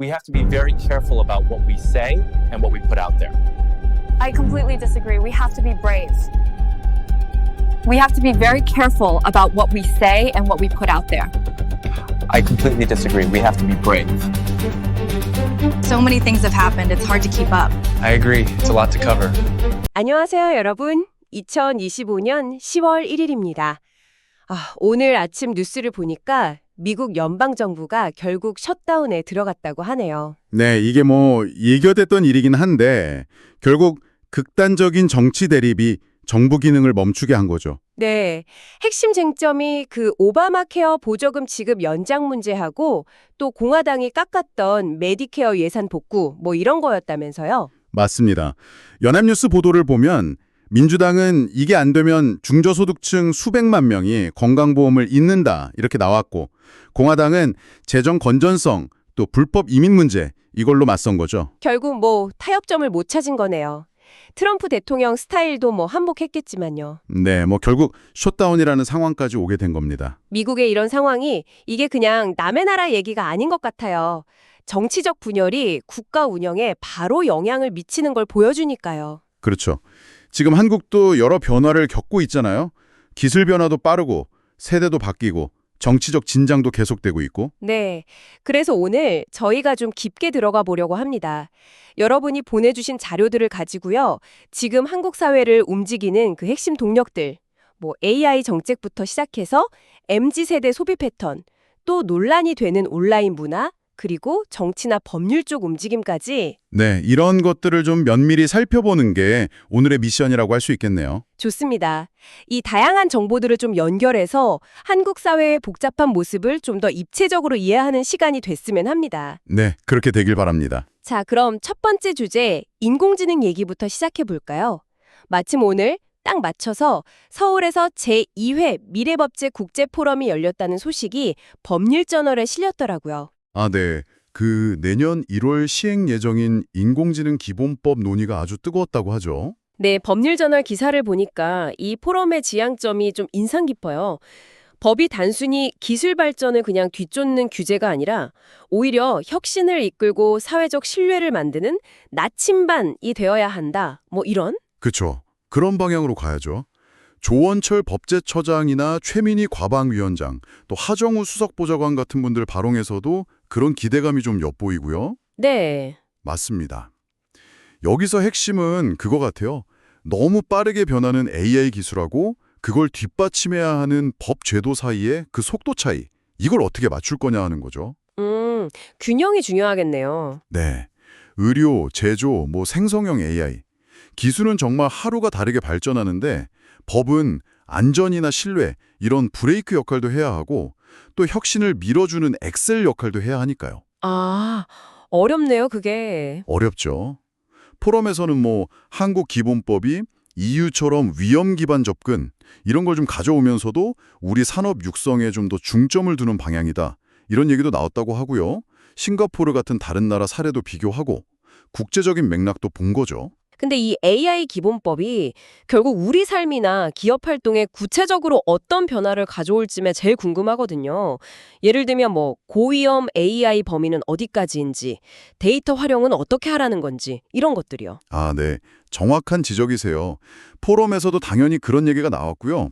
We have to be very careful about what we say and what we put out there. I completely disagree. We have to be brave. We have to be very careful about what we say and what we put out there. I completely disagree. We have to be brave. So many things have happened, it's hard to keep up. I agree. It's a lot to cover. 안녕하세요, 여러분. 2025년 10월 1일입니다. 오늘 아침 뉴스를 보니까 미국 연방정부가 결국 셧다운에 들어갔다고 하네요. 네, 이게 예견됐던 일이긴 한데 결국 극단적인 정치 대립이 정부 기능을 멈추게 한 거죠. 네, 핵심 쟁점이 그 오바마 케어 보조금 지급 연장 문제하고 또 공화당이 깎았던 메디케어 예산 복구 이런 거였다면서요? 맞습니다. 연합뉴스 보도를 보면 민주당은 이게 안 되면 중저소득층 수백만 명이 건강보험을 잃는다 이렇게 나왔고 공화당은 재정 건전성 또 불법 이민 문제 이걸로 맞선 거죠. 결국 타협점을 못 찾은 거네요. 트럼프 대통령 스타일도 한몫했겠지만요. 네, 결국 셧다운이라는 상황까지 오게 된 겁니다. 미국의 이런 상황이 이게 그냥 남의 나라 얘기가 아닌 것 같아요. 정치적 분열이 국가 운영에 바로 영향을 미치는 걸 보여주니까요. 그렇죠. 지금 한국도 여러 변화를 겪고 있잖아요. 기술 변화도 빠르고 세대도 바뀌고 정치적 진장도 계속되고 있고. 네, 그래서 오늘 저희가 좀 깊게 들어가 보려고 합니다. 여러분이 보내주신 자료들을 가지고요. 지금 한국 사회를 움직이는 그 핵심 동력들, AI 정책부터 시작해서 MZ세대 소비 패턴, 또 논란이 되는 온라인 문화, 그리고 정치나 법률 쪽 움직임까지 네, 이런 것들을 좀 면밀히 살펴보는 게 오늘의 미션이라고 할 수 있겠네요. 좋습니다. 이 다양한 정보들을 좀 연결해서 한국 사회의 복잡한 모습을 좀 더 입체적으로 이해하는 시간이 됐으면 합니다. 네, 그렇게 되길 바랍니다. 자, 그럼 첫 번째 주제, 인공지능 얘기부터 시작해 볼까요? 마침 오늘 딱 맞춰서 서울에서 제2회 미래법제 국제포럼이 열렸다는 소식이 법률저널에 실렸더라고요. 네. 내년 1월 시행 예정인 인공지능 기본법 논의가 아주 뜨거웠다고 하죠. 네, 법률저널 기사를 보니까 이 포럼의 지향점이 좀 인상 깊어요. 법이 단순히 기술 발전을 그냥 뒤쫓는 규제가 아니라 오히려 혁신을 이끌고 사회적 신뢰를 만드는 나침반이 되어야 한다. 이런? 그렇죠. 그런 방향으로 가야죠. 조원철 법제처장이나 최민희 과방위원장, 또 하정우 수석보좌관 같은 분들 발언에서도 그런 기대감이 좀 엿보이고요. 네. 맞습니다. 여기서 핵심은 그거 같아요. 너무 빠르게 변하는 AI 기술하고 그걸 뒷받침해야 하는 법 제도 사이의 그 속도 차이, 이걸 어떻게 맞출 거냐 하는 거죠. 균형이 중요하겠네요. 네. 의료, 제조, 생성형 AI. 기술은 정말 하루가 다르게 발전하는데 법은 안전이나 신뢰, 이런 브레이크 역할도 해야 하고 또 혁신을 밀어주는 엑셀 역할도 해야 하니까요. 어렵네요, 그게. 어렵죠. 포럼에서는 한국 기본법이 EU처럼 위험 기반 접근, 이런 걸 좀 가져오면서도 우리 산업 육성에 좀 더 중점을 두는 방향이다. 이런 얘기도 나왔다고 하고요. 싱가포르 같은 다른 나라 사례도 비교하고 국제적인 맥락도 본 거죠. 근데 이 AI 기본법이 결국 우리 삶이나 기업 활동에 구체적으로 어떤 변화를 가져올지에 제일 궁금하거든요. 예를 들면 고위험 AI 범위는 어디까지인지, 데이터 활용은 어떻게 하라는 건지 이런 것들이요. 네. 정확한 지적이세요. 포럼에서도 당연히 그런 얘기가 나왔고요.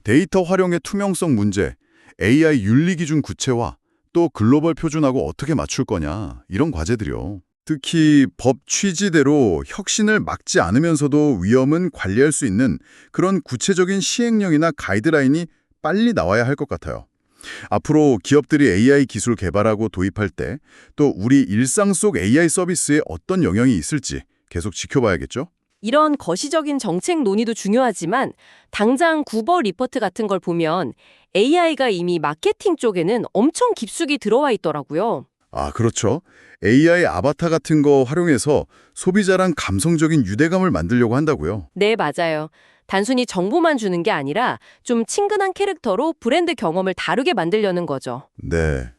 데이터 활용의 투명성 문제, AI 윤리 기준 구체화, 또 글로벌 표준하고 어떻게 맞출 거냐, 이런 과제들이요. 특히 법 취지대로 혁신을 막지 않으면서도 위험은 관리할 수 있는 그런 구체적인 시행령이나 가이드라인이 빨리 나와야 할 것 같아요. 앞으로 기업들이 AI 기술 개발하고 도입할 때 또 우리 일상 속 AI 서비스에 어떤 영향이 있을지 계속 지켜봐야겠죠? 이런 거시적인 정책 논의도 중요하지만 당장 구버 리포트 같은 걸 보면 AI가 이미 마케팅 쪽에는 엄청 깊숙이 들어와 있더라고요. 그렇죠. AI 아바타 같은 거 활용해서 소비자랑 감성적인 유대감을 만들려고 한다고요. 네, 맞아요. 단순히 정보만 주는 게 아니라 좀 친근한 캐릭터로 브랜드 경험을 다르게 만들려는 거죠. 네.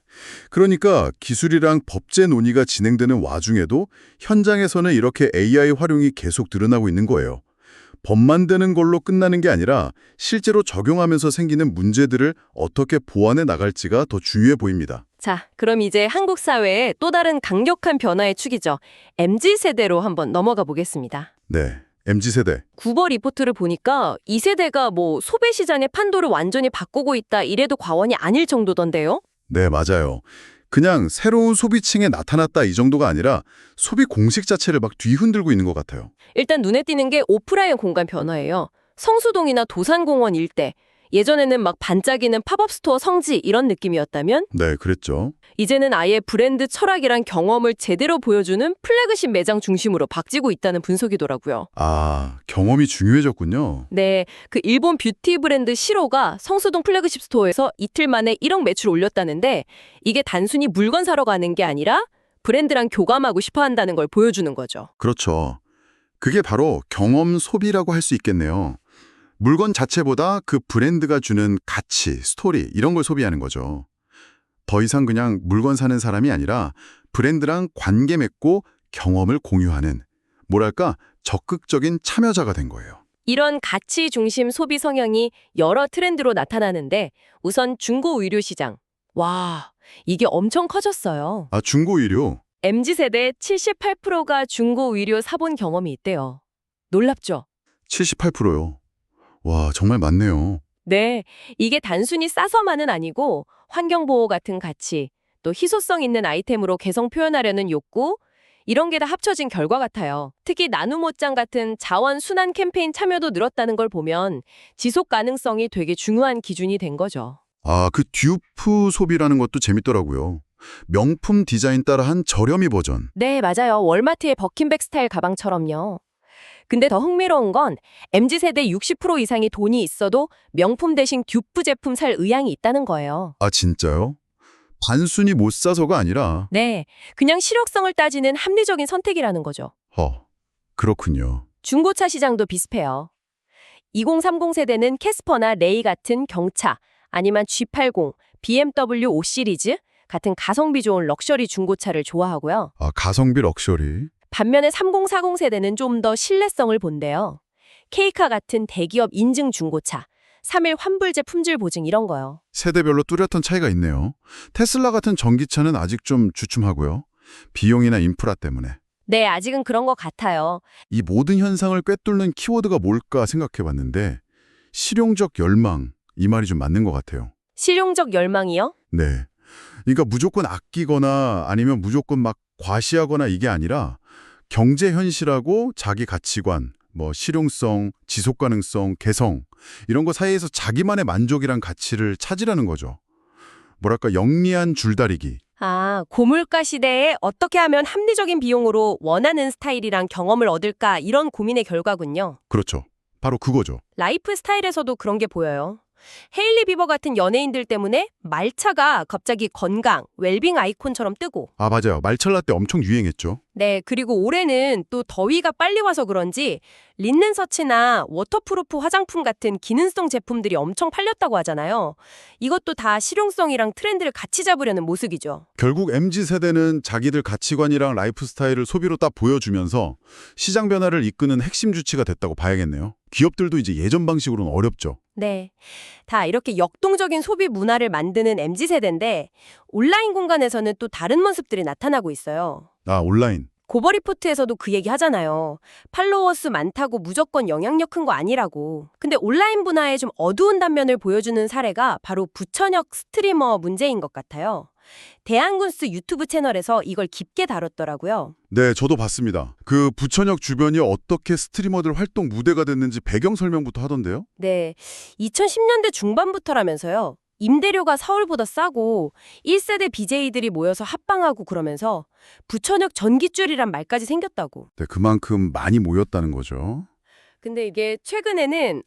그러니까 기술이랑 법제 논의가 진행되는 와중에도 현장에서는 이렇게 AI 활용이 계속 늘어나고 있는 거예요. 법만 되는 걸로 끝나는 게 아니라 실제로 적용하면서 생기는 문제들을 어떻게 보완해 나갈지가 더 중요해 보입니다. 자, 그럼 이제 한국 사회의 또 다른 강력한 변화의 축이죠. MZ세대로 한번 넘어가 보겠습니다. 네, MZ세대. 구버 리포트를 보니까 이 세대가 뭐 소비 시장의 판도를 완전히 바꾸고 있다 이래도 과언이 아닐 정도던데요? 네, 맞아요. 그냥 새로운 소비층에 나타났다 이 정도가 아니라 소비 공식 자체를 막 뒤흔들고 있는 것 같아요. 일단 눈에 띄는 게 오프라인 공간 변화예요. 성수동이나 도산공원 일대. 예전에는 막 반짝이는 팝업 스토어 성지 이런 느낌이었다면 네, 그랬죠. 이제는 아예 브랜드 철학이란 경험을 제대로 보여주는 플래그십 매장 중심으로 바뀌고 있다는 분석이더라고요. 아, 경험이 중요해졌군요. 네, 그 일본 뷰티 브랜드 시로가 성수동 플래그십 스토어에서 이틀 만에 1억 매출 올렸다는데 이게 단순히 물건 사러 가는 게 아니라 브랜드랑 교감하고 싶어 한다는 걸 보여주는 거죠. 그렇죠. 그게 바로 경험 소비라고 할 수 있겠네요. 물건 자체보다 그 브랜드가 주는 가치, 스토리 이런 걸 소비하는 거죠. 더 이상 그냥 물건 사는 사람이 아니라 브랜드랑 관계 맺고 경험을 공유하는, 뭐랄까, 적극적인 참여자가 된 거예요. 이런 가치 중심 소비 성향이 여러 트렌드로 나타나는데 우선 중고 의류 시장. 와, 이게 엄청 커졌어요. 아, 중고 의류. MZ세대 78%가 중고 의류 사본 경험이 있대요. 놀랍죠? 78%요. 와, 정말 많네요. 네, 이게 단순히 싸서만은 아니고 환경보호 같은 가치, 또 희소성 있는 아이템으로 개성 표현하려는 욕구, 이런 게 다 합쳐진 결과 같아요. 특히 나눔 옷장 같은 자원 순환 캠페인 참여도 늘었다는 걸 보면 지속 가능성이 되게 중요한 기준이 된 거죠. 아, 그 듀프 소비라는 것도 재밌더라고요. 명품 디자인 따라한 저렴이 버전. 네, 맞아요. 월마트의 버킨백 스타일 가방처럼요. 근데 더 흥미로운 건 MZ세대 60% 이상이 돈이 있어도 명품 대신 듀프 제품 살 의향이 있다는 거예요. 아, 진짜요? 단순히 못 사서가 아니라. 네, 그냥 실용성을 따지는 합리적인 선택이라는 거죠. 그렇군요. 중고차 시장도 비슷해요. 2030 세대는 캐스퍼나 레이 같은 경차, 아니면 G80, BMW 5 시리즈 같은 가성비 좋은 럭셔리 중고차를 좋아하고요. 아, 가성비 럭셔리. 반면에 3040 세대는 좀 더 신뢰성을 본대요. 케이카 같은 대기업 인증 중고차, 3일 환불제 품질 보증 이런 거요. 세대별로 뚜렷한 차이가 있네요. 테슬라 같은 전기차는 아직 좀 주춤하고요. 비용이나 인프라 때문에. 네, 아직은 그런 것 같아요. 이 모든 현상을 꿰뚫는 키워드가 뭘까 생각해봤는데 실용적 열망, 이 말이 좀 맞는 것 같아요. 실용적 열망이요? 네. 그러니까 무조건 아끼거나 아니면 무조건 막 과시하거나 이게 아니라 경제 현실하고 자기 가치관, 뭐 실용성, 지속 가능성, 개성 이런 거 사이에서 자기만의 만족이란 가치를 찾으라는 거죠. 뭐랄까 영리한 줄다리기. 아, 고물가 시대에 어떻게 하면 합리적인 비용으로 원하는 스타일이랑 경험을 얻을까 이런 고민의 결과군요. 그렇죠. 바로 그거죠. 라이프 스타일에서도 그런 게 보여요. 헤일리 비버 같은 연예인들 때문에 말차가 갑자기 건강, 웰빙 아이콘처럼 뜨고. 아, 맞아요. 말찰라떼 엄청 유행했죠. 네, 그리고 올해는 또 더위가 빨리 와서 그런지 린넨서치나 워터프루프 화장품 같은 기능성 제품들이 엄청 팔렸다고 하잖아요. 이것도 다 실용성이랑 트렌드를 같이 잡으려는 모습이죠. 결국 MZ세대는 자기들 가치관이랑 라이프 스타일을 소비로 딱 보여주면서 시장 변화를 이끄는 핵심 주체가 됐다고 봐야겠네요. 기업들도 이제 예전 방식으로는 어렵죠. 네, 다 이렇게 역동적인 소비 문화를 만드는 MZ세대인데 온라인 공간에서는 또 다른 모습들이 나타나고 있어요. 아, 온라인. 고버리포트에서도 그 얘기 하잖아요. 팔로워 수 많다고 무조건 영향력 큰 거 아니라고. 근데 온라인 문화의 좀 어두운 단면을 보여주는 사례가 바로 부천역 스트리머 문제인 것 같아요. 대한군스 유튜브 채널에서 이걸 깊게 다뤘더라고요. 네, 저도 봤습니다. 그 부천역 주변이 어떻게 스트리머들 활동 무대가 됐는지 배경 설명부터 하던데요. 네, 2010년대 중반부터라면서요. 임대료가 서울보다 싸고 1세대 BJ들이 모여서 합방하고 그러면서 부천역 전깃줄이란 말까지 생겼다고. 네, 그만큼 많이 모였다는 거죠. 근데 이게 최근에는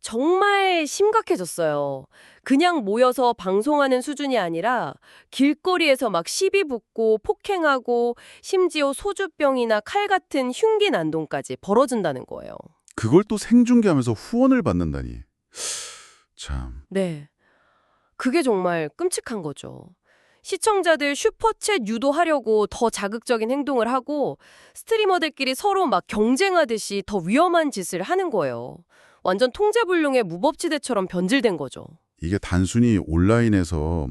정말 심각해졌어요. 그냥 모여서 방송하는 수준이 아니라 길거리에서 막 시비 붙고 폭행하고 심지어 소주병이나 칼 같은 흉기 난동까지 벌어진다는 거예요. 그걸 또 생중계하면서 후원을 받는다니. 참. 네. 그게 정말 끔찍한 거죠. 시청자들 슈퍼챗 유도하려고 더 자극적인 행동을 하고 스트리머들끼리 서로 막 경쟁하듯이 더 위험한 짓을 하는 거예요. 완전 통제불능의 무법지대처럼 변질된 거죠. 이게 단순히 온라인에서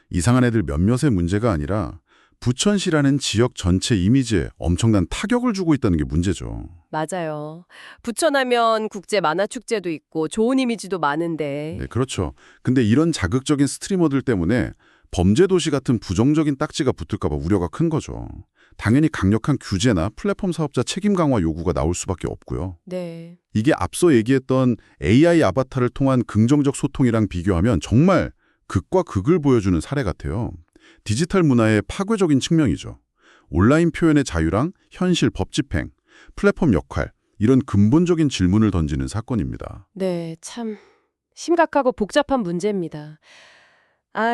이상한 애들 몇몇의 문제가 아니라 부천시라는 지역 전체 이미지에 엄청난 타격을 주고 있다는 게 문제죠. 맞아요. 부천하면 국제 만화축제도 있고 좋은 이미지도 많은데. 네, 그렇죠. 근데 이런 자극적인 스트리머들 때문에 범죄도시 같은 부정적인 딱지가 붙을까 봐 우려가 큰 거죠. 당연히 강력한 규제나 플랫폼 사업자 책임 강화 요구가 나올 수밖에 없고요. 네. 이게 앞서 얘기했던 AI 아바타를 통한 긍정적 소통이랑 비교하면 정말 극과 극을 보여주는 사례 같아요. 디지털 문화의 파괴적인 측면이죠. 온라인 표현의 자유랑 현실 법 집행, 플랫폼 역할, 이런 근본적인 질문을 던지는 사건입니다. 네, 참 심각하고 복잡한 문제입니다.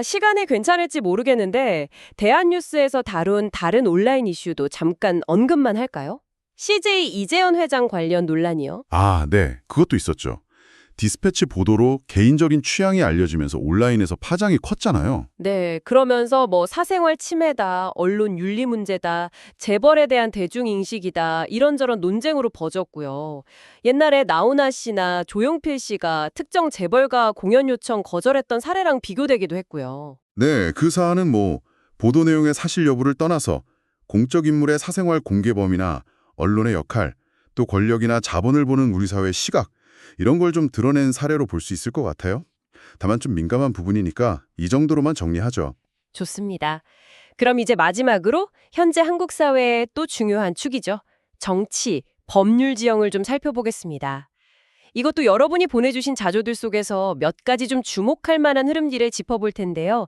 시간이 괜찮을지 모르겠는데 대한뉴스에서 다룬 다른 온라인 이슈도 잠깐 언급만 할까요? CJ 이재현 회장 관련 논란이요. 네. 그것도 있었죠. 디스패치 보도로 개인적인 취향이 알려지면서 온라인에서 파장이 컸잖아요. 네, 그러면서 사생활 침해다, 언론 윤리 문제다, 재벌에 대한 대중인식이다 이런저런 논쟁으로 버졌고요. 옛날에 나훈아 씨나 조용필 씨가 특정 재벌가 공연 요청 거절했던 사례랑 비교되기도 했고요. 네, 그 사안은 보도 내용의 사실 여부를 떠나서 공적 인물의 사생활 공개 범위나 언론의 역할, 또 권력이나 자본을 보는 우리 사회의 시각, 이런 걸 좀 드러낸 사례로 볼 수 있을 것 같아요. 다만 좀 민감한 부분이니까 이 정도로만 정리하죠. 좋습니다. 그럼 이제 마지막으로 현재 한국 사회의 또 중요한 축이죠. 정치, 법률 지형을 좀 살펴보겠습니다. 이것도 여러분이 보내주신 자료들 속에서 몇 가지 좀 주목할 만한 흐름들을 짚어볼 텐데요.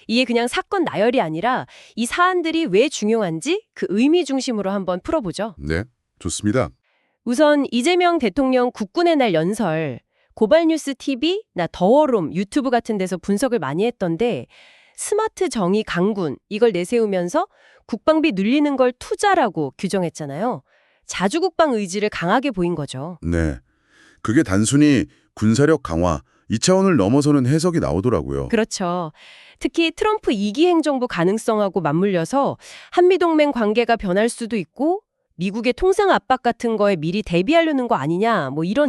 이게 그냥 사건 나열이 아니라 이 사안들이 왜 중요한지 그 의미 중심으로 한번 풀어보죠. 네, 좋습니다. 우선 이재명 대통령 국군의 날 연설, 고발뉴스 TV, 더워룸, 유튜브 같은 데서 분석을 많이 했던데 스마트 정의 강군 이걸 내세우면서 국방비 늘리는 걸 투자라고 규정했잖아요. 자주국방 의지를 강하게 보인 거죠. 네, 그게 단순히 군사력 강화, 이 차원을 넘어서는 해석이 나오더라고요. 그렇죠. 특히 트럼프 2기 행정부 가능성하고 맞물려서 한미동맹 관계가 변할 수도 있고 미국의 통상 압박 같은 거에 미리 대비하려는 거 아니냐, 이런.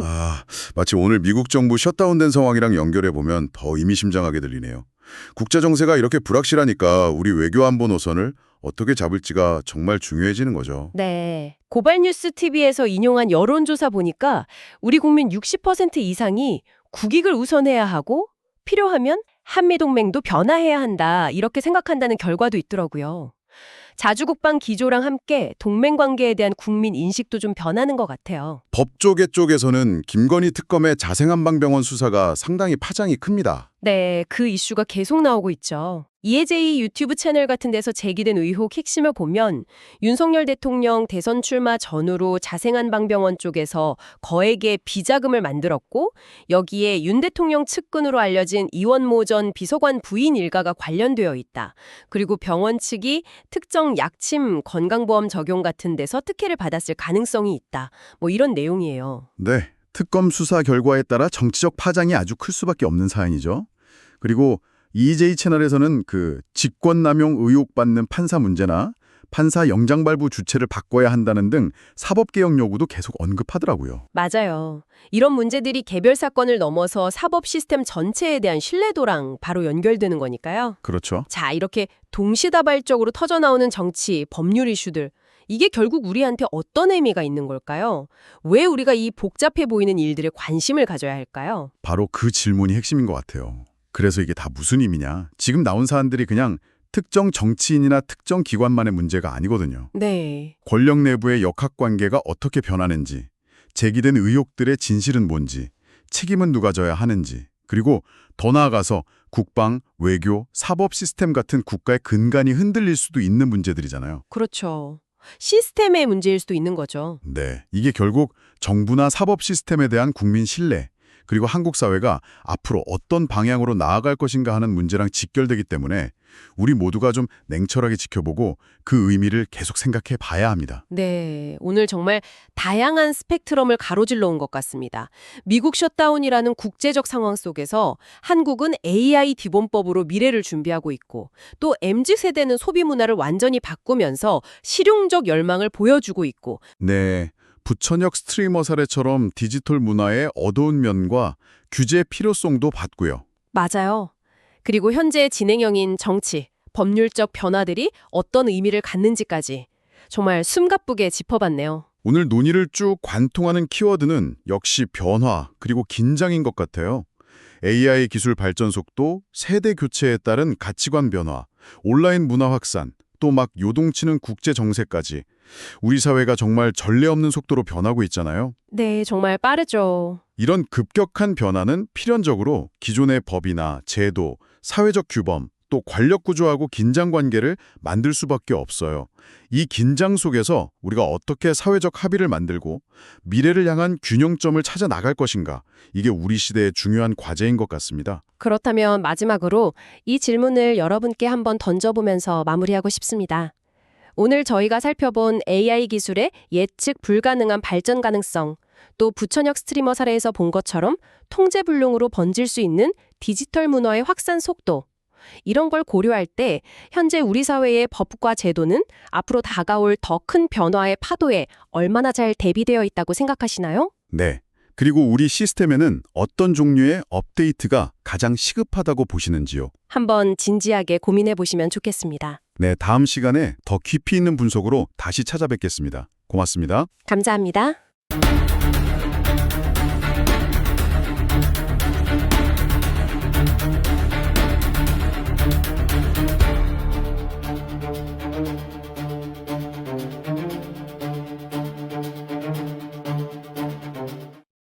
마치 오늘 미국 정부 셧다운된 상황이랑 연결해보면 더 의미심장하게 들리네요. 국제 정세가 이렇게 불확실하니까 우리 외교 안보 노선을 어떻게 잡을지가 정말 중요해지는 거죠. 네. 고발뉴스 TV에서 인용한 여론조사 보니까 우리 국민 60% 이상이 국익을 우선해야 하고 필요하면 한미동맹도 변화해야 한다, 이렇게 생각한다는 결과도 있더라고요. 자주국방 기조랑 함께 동맹관계에 대한 국민 인식도 좀 변하는 것 같아요. 법조계 쪽에서는 김건희 특검의 자생한방병원 수사가 상당히 파장이 큽니다. 네, 그 이슈가 계속 나오고 있죠. 이혜제이 유튜브 채널 같은 데서 제기된 의혹 핵심을 보면 윤석열 대통령 대선 출마 전후로 자생한방병원 쪽에서 거액의 비자금을 만들었고 여기에 윤 대통령 측근으로 알려진 이원모 전 비서관 부인 일가가 관련되어 있다. 그리고 병원 측이 특정 약침 건강보험 적용 같은 데서 특혜를 받았을 가능성이 있다. 이런 내용이에요. 네, 특검 수사 결과에 따라 정치적 파장이 아주 클 수밖에 없는 사안이죠. 그리고 EJ 채널에서는 그 직권남용 의혹받는 판사 문제나 판사 영장 발부 주체를 바꿔야 한다는 등 사법개혁 요구도 계속 언급하더라고요. 맞아요. 이런 문제들이 개별 사건을 넘어서 사법 시스템 전체에 대한 신뢰도랑 바로 연결되는 거니까요. 그렇죠. 자, 이렇게 동시다발적으로 터져나오는 정치, 법률 이슈들. 이게 결국 우리한테 어떤 의미가 있는 걸까요? 왜 우리가 이 복잡해 보이는 일들에 관심을 가져야 할까요? 바로 그 질문이 핵심인 것 같아요. 그래서 이게 다 무슨 의미냐? 지금 나온 사안들이 그냥 특정 정치인이나 특정 기관만의 문제가 아니거든요. 네. 권력 내부의 역학관계가 어떻게 변하는지, 제기된 의혹들의 진실은 뭔지, 책임은 누가 져야 하는지, 그리고 더 나아가서 국방, 외교, 사법 시스템 같은 국가의 근간이 흔들릴 수도 있는 문제들이잖아요. 그렇죠. 시스템의 문제일 수도 있는 거죠. 네, 이게 결국 정부나 사법 시스템에 대한 국민 신뢰, 그리고 한국 사회가 앞으로 어떤 방향으로 나아갈 것인가 하는 문제랑 직결되기 때문에 우리 모두가 좀 냉철하게 지켜보고 그 의미를 계속 생각해 봐야 합니다. 네, 오늘 정말 다양한 스펙트럼을 가로질러 온 것 같습니다. 미국 셧다운이라는 국제적 상황 속에서 한국은 AI 기본법으로 미래를 준비하고 있고 또 MZ세대는 소비 문화를 완전히 바꾸면서 실용적 열망을 보여주고 있고 네, 부천역 스트리머 사례처럼 디지털 문화의 어두운 면과 규제 필요성도 봤고요. 맞아요. 그리고 현재 진행형인 정치, 법률적 변화들이 어떤 의미를 갖는지까지 정말 숨가쁘게 짚어봤네요. 오늘 논의를 쭉 관통하는 키워드는 역시 변화 그리고 긴장인 것 같아요. AI 기술 발전 속도, 세대 교체에 따른 가치관 변화, 온라인 문화 확산, 또 막 요동치는 국제 정세까지 우리 사회가 정말 전례 없는 속도로 변하고 있잖아요. 네, 정말 빠르죠. 이런 급격한 변화는 필연적으로 기존의 법이나 제도, 사회적 규범, 또 권력 구조하고 긴장 관계를 만들 수밖에 없어요. 이 긴장 속에서 우리가 어떻게 사회적 합의를 만들고 미래를 향한 균형점을 찾아 나갈 것인가, 이게 우리 시대의 중요한 과제인 것 같습니다. 그렇다면 마지막으로 이 질문을 여러분께 한번 던져보면서 마무리하고 싶습니다. 오늘 저희가 살펴본 AI 기술의 예측 불가능한 발전 가능성, 또 부천역 스트리머 사례에서 본 것처럼 통제불능으로 번질 수 있는 디지털 문화의 확산 속도, 이런 걸 고려할 때 현재 우리 사회의 법과 제도는 앞으로 다가올 더 큰 변화의 파도에 얼마나 잘 대비되어 있다고 생각하시나요? 네. 그리고 우리 시스템에는 어떤 종류의 업데이트가 가장 시급하다고 보시는지요? 한번 진지하게 고민해 보시면 좋겠습니다. 네, 다음 시간에 더 깊이 있는 분석으로 다시 찾아뵙겠습니다. 고맙습니다. 감사합니다.